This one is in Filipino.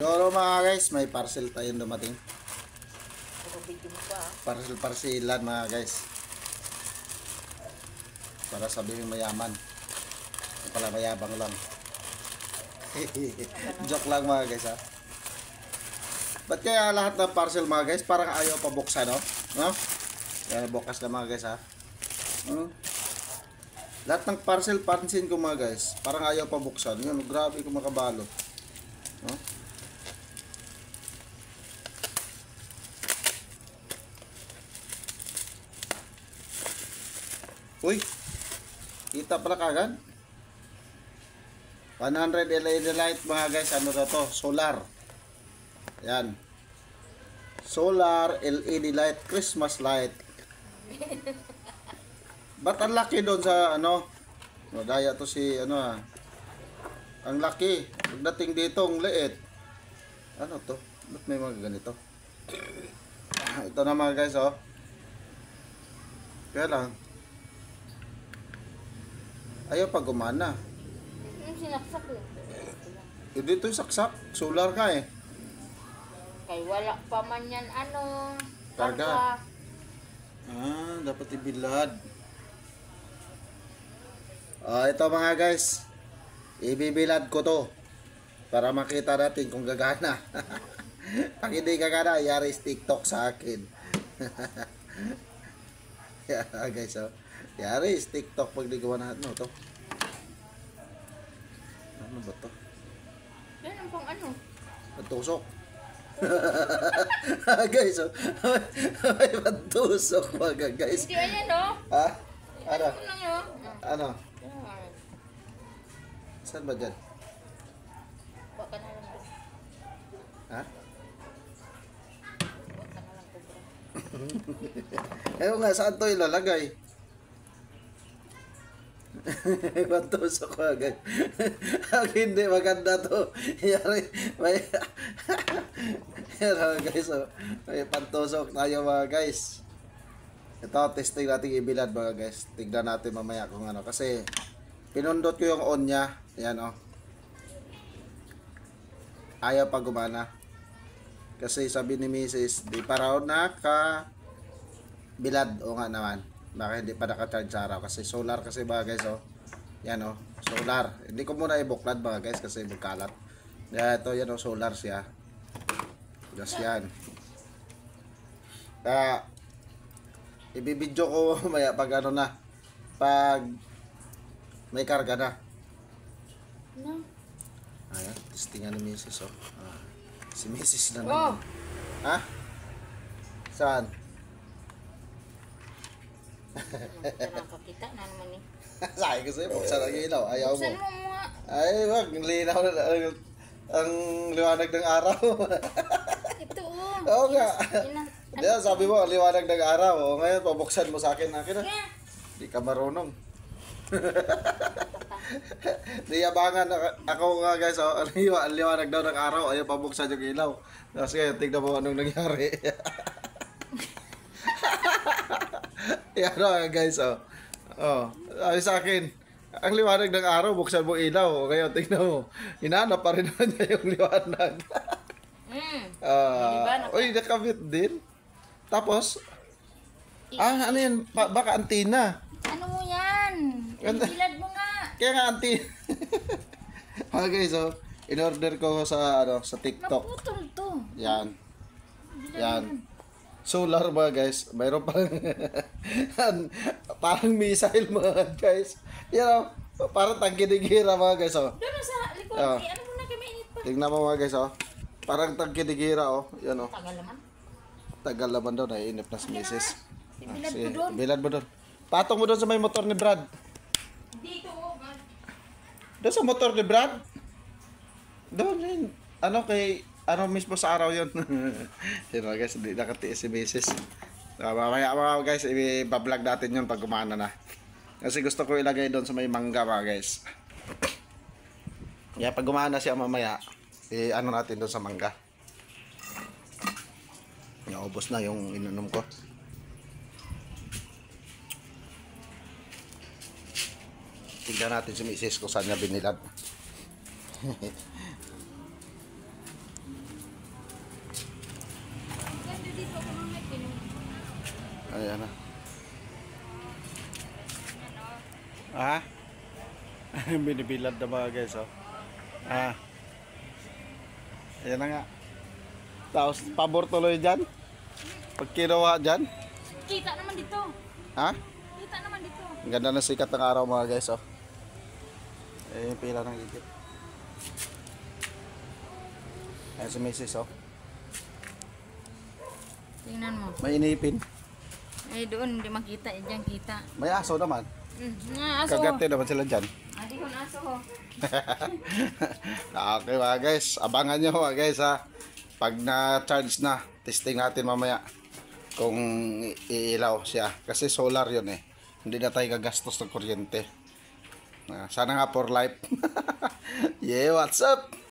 So mga guys, may parcel tayong dumating. Video mo pa. Parcel-parcelan mga guys. Para sabihin mayaman. Pala mayabang lang. Joke lang mga guys ha. Ba't kaya lahat ng parcel mga guys parang ayaw pa buksan no? No? Yan, bukas na mga guys ha. Lahat ng parcel pansin ko mga guys parang ayaw pa buksan. Yun, grabe kung makabalo. No? Uy, kita pala kagad. 100 LED light mga guys. Ano na to? Solar. Yan. Solar LED light. Christmas light. Ba't ang laki doon sa ano? No, daya to si ano ha. Ang laki. Pagdating dito ang liit. Ano to? Ba't may mga ganito? Ito na mga guys oh. Kaya lang ayaw pa gumana. Yung sinaksak ko. Dito yung saksak. Solar ka eh. Kay wala pa man yan ano. Karga. Dapat ibilad. Ito mga guys. Ibibilad ko to. Para makita natin kung gagana. Pag hindi gagana, yari TikTok sa akin. Yeah, guys, oh. Yari TikTok pag di gawa na ano to. Ano ba to? Yan ang pang ano? Pantusok. Guys, oh. May pantusok mga guys. Hindi ayan oh. Ha? Ano? Ano lang yun? Ano? Yan. Saan ba dyan? Baka na lang to. Ha? Baka na lang to bro. Ewan nga, saan to ilalagay? Pantusok mga guys. Hindi, maganda to. Yari, may... Yan guys, oh. May pantusok tayo mga guys. Ito, testing natin ibilad mga guys. Tignan natin mamaya kung ano. Kasi, pinundot ko yung on niya. Yan oh. Ayaw pa gumana. Kasi sabi ni Mrs. di pa raw naka-bilad. O nga naman. Baka hindi pa naka-charge sa araw. Kasi solar kasi mga guys oh. Yan oh. Solar. Hindi ko muna ibuklad mga guys kasi magkalat. Yan ito yan oh. Solar siya. Just yan. Ibibidyo ko maya pag ano na. Pag may karga na. No. Ayan. Testingan ni Mrs. oh. Si Mrs. na Oh. naman. Ha? Saan? Nakakita na naman eh. Sabi ko sa'yo, buksan ang ilaw. Ayaw mo. Buksan mo mga. Ay, wag. Linaw na ang liwanag ng araw. Ito oh. Oo nga. Ilan. Diyan, sabi mo, ang liwanag ng araw. O, ngayon, pabuksan mo sa akin. Akin na. Yeah. Di ka marunong. Niyabangan ako nga guys. Oh, ang liwanag daw ng araw. Ayaw pabuksan yung ilaw. Tapos ngayon, tignan mo anong nangyari. Yan o guys. Oh, ay sa akin. Ang liwanag ng araw, buksan mo ilaw. Ngayon, tignan mo. Hinanap pa rin naman niya yung liwanag. Diba, Uy, nakabit din. Tapos, ano yan? Baka antina. ano mo yan? Ibilad mo nga. Kaya nga antina. Okay, so, in-order ko sa, sa TikTok. Maputol to. Yan. Ibilad Yan. mo. Solar mga guys. Mayroon parang parang missile mga guys. Yan o. Parang tangkidigira mga guys o. Doon sa likod. Oh. Ano mo na kamainit pa? Tingnan mo mga guys o. Parang tangkidigira o. Yan o. Tagal naman. Tagal laban daw. Naiinip na si Mrs. Ibilad Sige, ko doon. bilad mo doon. Patong mo doon sa may motor ni Brad. Dito oh. Doon sa motor ni Brad. Doon yun. Ano kay... Ano mismo sa araw yun. Yun mga guys. Hindi nakatiis si Mrs. Mamaya mga guys. I-vlog natin yun pag gumana na. Kasi gusto ko ilagay doon sa may mangga mga guys. Kaya pag gumana siya mamaya. Ano natin doon sa mangga. Naubos na yung inunom ko. Tignan natin si Mrs. kung saan niya binilad. Ah? Binibilad na mga guys, oh. Ah. Ayan na nga. Tapos, pabor tuloy dyan. Pag kinuha dyan. Kita naman dito. Ha? Kita naman dito. Ang ganda ng sikat ng araw mga guys, oh. Eh, yung pila ng igit. Ayan si Mrs., oh. Tingnan mo. May inipin. Eh, doon hindi makita. Eh, diyan kita. May aso naman. Nga, aso. Kagati naman sila dyan. Adi ko na aso ho. Okay mga guys, abangan nyo mga guys ha. Pag na-charge na, testing natin mamaya kung iilaw siya. Kasi solar yun eh. Hindi na tayo gagastos ng kuryente. Sana nga for life. Yeah, what's up?